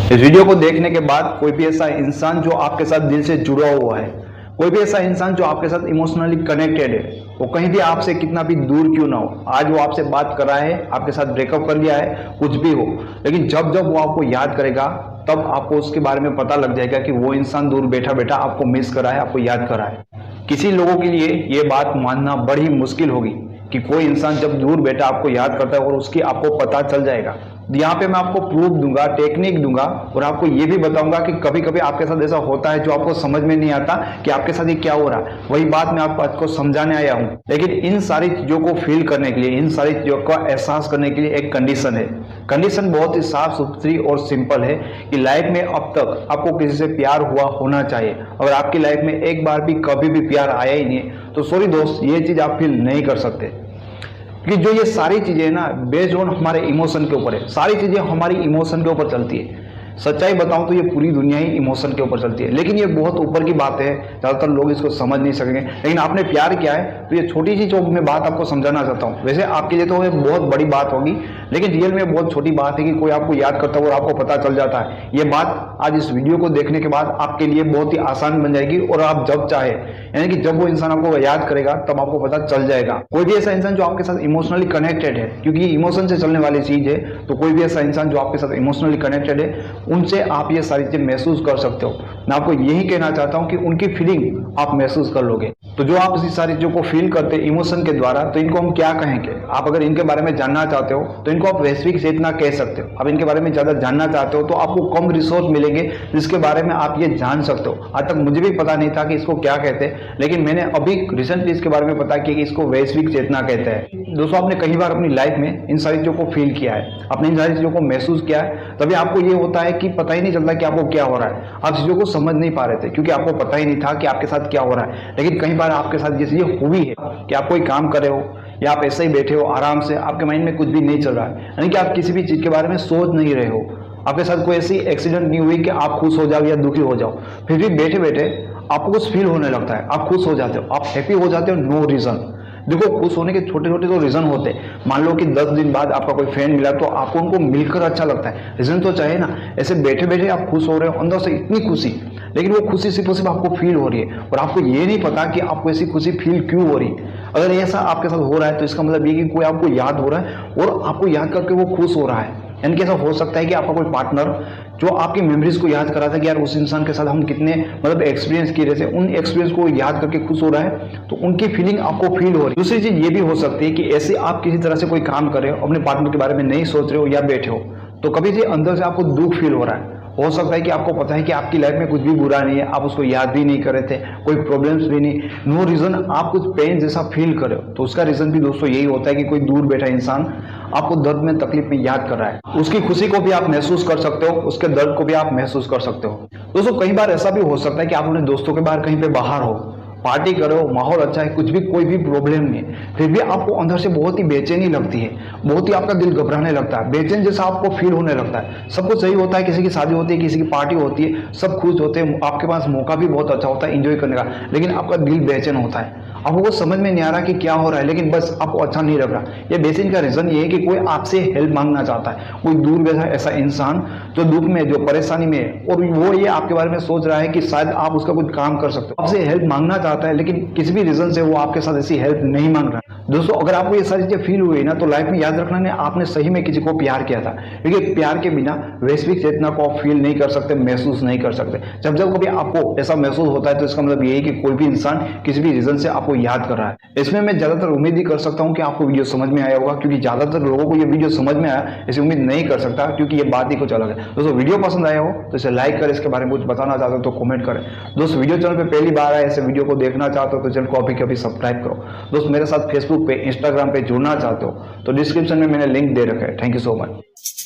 इस वीडियो को देखने के बाद कोई भी ऐसा इंसान जो आपके साथ दिल से जुड़ा हुआ है, कोई भी ऐसा इंसान जो आपके साथ इमोशनली कनेक्टेड है, वो कहीं भी आपसे कितना भी दूर क्यों ना हो, आज वो आपसे बात कर रहा है, आपके साथ ब्रेकअप कर लिया है, कुछ भी हो, लेकिन जब जब वो आपको याद करेगा तब आपको उसके बारे में पता लग जाएगा कि वो इंसान दूर बैठा बैठा आपको मिस कर रहा है, आपको याद कर रहा है। किसी लोगों के लिए ये बात मानना बड़ी मुश्किल होगी कि कोई इंसान जब दूर बैठा आपको याद करता है और उसकी आपको पता चल जाएगा। यहाँ पे मैं आपको प्रूफ दूंगा, टेक्निक दूंगा और आपको ये भी बताऊंगा कि कभी कभी आपके साथ ऐसा होता है जो आपको समझ में नहीं आता कि आपके साथ ये क्या हो रहा है। वही बात मैं आपको समझाने आया हूँ। लेकिन इन सारी चीजों को फील करने के लिए, इन सारी चीजों का एहसास करने के लिए एक कंडीशन है। कंडीशन बहुत ही साफ सुथरी और सिंपल है कि लाइफ में अब तक आपको किसी से प्यार हुआ होना चाहिए। अगर आपकी लाइफ में एक बार भी कभी भी प्यार आया ही नहीं तो सॉरी दोस्त, ये चीज आप फील नहीं कर सकते। कि जो ये सारी चीजें ना बेस्ड ऑन हमारे इमोशन के ऊपर है, सारी चीजें हमारी इमोशन के ऊपर चलती है। सच्चाई बताऊं तो ये पूरी दुनिया ही इमोशन के ऊपर चलती है, लेकिन ये बहुत ऊपर की बात है, ज्यादातर लोग इसको समझ नहीं सकेंगे। लेकिन आपने प्यार किया है तो ये छोटी सी जो मैं बात आपको समझाना चाहता हूँ, वैसे आपके लिए तो ये बहुत बड़ी बात होगी, लेकिन रियल में बहुत छोटी बात है कि कोई आपको याद करता है और आपको पता चल जाता है। ये बात आज इस वीडियो को देखने के बाद आपके लिए बहुत ही आसान बन जाएगी और आप जब चाहे, यानी कि जब वो इंसान आपको याद करेगा तब आपको पता चल जाएगा। कोई भी ऐसा इंसान जो आपके साथ इमोशनली कनेक्टेड है, क्योंकि इमोशन से चलने वाली चीज है, तो कोई भी ऐसा इंसान जो आपके साथ इमोशनली कनेक्टेड है, उनसे आप ये सारी चीजें महसूस कर सकते हो। मैं आपको यही कहना चाहता हूं कि उनकी फीलिंग आप महसूस कर लोगे। तो जो आप इसी सारी चीजों को फील करते हैं इमोशन के द्वारा, तो इनको हम क्या कहेंगे? आप अगर इनके बारे में जानना चाहते हो तो इनको आप वैश्विक चेतना कह सकते हो। आप इनके बारे में ज्यादा जानना चाहते हो तो आपको कम रिसोर्स मिलेंगे जिसके बारे में आप ये जान सकते हो। आज तक मुझे भी पता नहीं था कि इसको क्या कहते हैं, लेकिन मैंने अभी रिसेंटली इसके बारे में पता किया कि इसको वैश्विक चेतना कहते हैं। दोस्तों, आपने कई बार अपनी लाइफ में इन सारी चीजों को फील किया है, आपने इन सारी चीजों को महसूस किया है, तभी आपको ये होता है कि पता ही नहीं चलता कि आपको क्या हो रहा है। आप चीजों को समझ नहीं पा रहे थे क्योंकि आपको पता ही नहीं था कि आपके साथ क्या हो रहा है। लेकिन कई बार आपके साथ ये चीजें हुई है कि आप कोई काम कर रहे हो या आप ऐसे ही बैठे हो आराम से, आपके माइंड में कुछ भी नहीं चल रहा है, यानी कि आप किसी भी चीज के बारे में सोच नहीं रहे हो। आपके साथ कोई ऐसी एक्सीडेंट नहीं हुई कि आप खुश हो जाओ या दुखी हो जाओ, फिर भी बैठे बैठे आपको कुछ फील होने लगता है, आप खुश हो जाते हो, आप हैप्पी हो जाते हो, नो रीजन। देखो, खुश होने के छोटे छोटे तो रीजन होते हैं। मान लो कि 10 दिन बाद आपका कोई फ्रेंड मिला तो आपको उनको मिलकर अच्छा लगता है, रीजन तो चाहिए ना। ऐसे बैठे बैठे आप खुश हो रहे हो, अंदर से इतनी खुशी, लेकिन वो खुशी सिर्फ और सिर्फ आपको फील हो रही है और आपको ये नहीं पता कि आपको ऐसी खुशी फील क्यों हो रही है। अगर ऐसा आपके साथ हो रहा है तो इसका मतलब ये कि कोई आपको याद हो रहा है और आपको याद करके वो खुश हो रहा है। यानी कि ऐसा हो सकता है कि आपका कोई पार्टनर जो आपकी मेमोरीज को याद करा था कि यार उस इंसान के साथ हम कितने एक्सपीरियंस किए थे, उन एक्सपीरियंस को याद करके खुश हो रहा है, तो उनकी फीलिंग आपको फील हो रही है। दूसरी चीज ये भी हो सकती है कि ऐसे आप किसी तरह से कोई काम कर रहे हो, अपने पार्टनर के बारे में नहीं सोच रहे हो या बैठे हो, तो कभी भी अंदर से आपको दुख फील हो रहा है। हो सकता है कि आपको पता है कि आपकी लाइफ में कुछ भी बुरा नहीं है, आप उसको याद भी नहीं कर रहे थे, कोई प्रॉब्लम्स भी नहीं, नो रीजन आप कुछ पेन जैसा फील कर रहे हो। तो उसका रीजन भी दोस्तों यही होता है कि कोई दूर बैठा इंसान आपको दर्द में, तकलीफ में याद कर रहा है। उसकी खुशी को भी आप महसूस कर सकते हो, उसके दर्द को भी आप महसूस कर सकते हो। दोस्तों, कई बार ऐसा भी हो सकता है कि आप अपने दोस्तों के बाहर कहीं पे बाहर हो, पार्टी करो, माहौल अच्छा है, कुछ भी कोई भी प्रॉब्लम नहीं है, फिर भी आपको अंदर से बहुत ही बेचैनी लगती है, बहुत ही आपका दिल घबराने लगता है, बेचैन जैसा आपको फील होने लगता है। सब कुछ सही होता है, किसी की शादी होती है, किसी की पार्टी होती है, सब खुश होते हैं, आपके पास मौका भी बहुत अच्छा होता है एंजॉय करने का, लेकिन आपका दिल बेचैन होता है। आपको समझ में नहीं आ रहा कि क्या हो रहा है, लेकिन बस आपको अच्छा नहीं लग रहा। ये बेचैनी का रीजन ये है कि कोई आपसे हेल्प मांगना चाहता है, कोई दूर बैठा ऐसा इंसान जो दुख में, जो परेशानी में है, और वो ये आपके बारे में सोच रहा है कि शायद आप उसका कुछ काम कर सकते हो, आपसे हेल्प मांगना चाहता है, लेकिन किसी भी रीजन से वो आपके साथ ऐसी हेल्प नहीं मांग रहा है। दोस्तों, अगर आपको ये सारी चीजें फील हुई ना, तो लाइफ में याद रखना ने आपने सही में किसी को प्यार किया था, क्योंकि प्यार के बिना वैश्विक चेतना को आप फील नहीं कर सकते, महसूस नहीं कर सकते। जब जब कभी आपको ऐसा महसूस होता है तो इसका मतलब ये है कि कोई भी इंसान किसी भी रीजन से आपको याद कर रहा है। इसमें मैं ज्यादातर उम्मीद ही कर सकता हूं कि आपको वीडियो समझ में आया होगा, क्योंकि ज्यादातर लोगों को ये वीडियो समझ में आया ऐसी उम्मीद नहीं कर सकता, क्योंकि ये बात ही कुछ अलग है। दोस्तों, वीडियो पसंद आया हो तो इसे लाइक करें, इसके बारे में कुछ बताना चाहते हो तो कमेंट करें। दोस्तों, वीडियो चैनल पे पहली बार आए, ऐसे वीडियो को देखना चाहते हो तो चैनल को अभी के अभी सब्सक्राइब करो। दोस्त, मेरे साथ फेसबुक पे, इंस्टाग्राम पे जुड़ना चाहते हो तो डिस्क्रिप्शन में मैंने लिंक दे रखा है। Thank you so much.